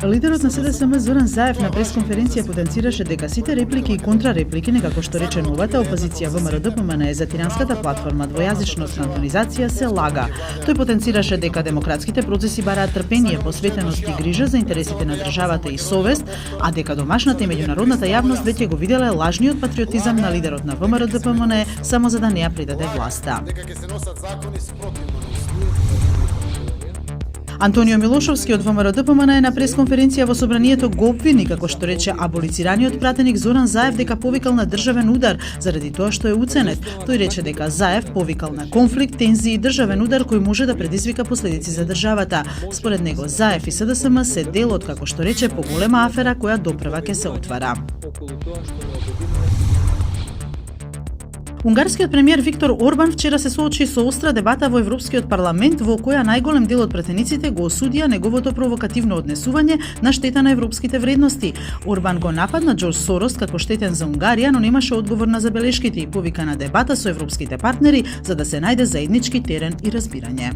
Лидерот на СДСМ Зоран Заев на пресконференција потенцираше дека сите реплики и контрареплики, некако што рече новата опозиција ВМРО-ДПМН за тиранската платформа двојазичност кантонизација се лага. Тој потенцираше дека демократските процеси бараат трпение, посветеност и грижа за интересите на државата и совест, а дека домашната и меѓународната јавност веќе го виделе лажниот патриотизам на лидерот на ВМРО-ДПМН само за да не ја придаде власта. Антонио Милошовски од ВМРО-ДПМН на пресконференција во собранието го обвини, како што рече аболицираниот пратеник Зоран Заев, дека повикал на државен удар заради тоа што е уценет. Тој рече дека Заев повикал на конфликт, тензии и државен удар кој може да предизвика последици за државата. Според него Заев и СДСМ се дел од, како што рече, поголема афера која допрва ќе се отвара. Унгарскиот премиер Виктор Орбан вчера се соочи со остра дебата во Европскиот парламент во која најголем дел од претениците го осудија неговото провокативно однесување на штета на европските вредности. Орбан го нападна Џорџ Сорос како штетен за Унгарија, но немаше одговор на забелешките и повика на дебата со европските партнери за да се најде заеднички терен и разбирање.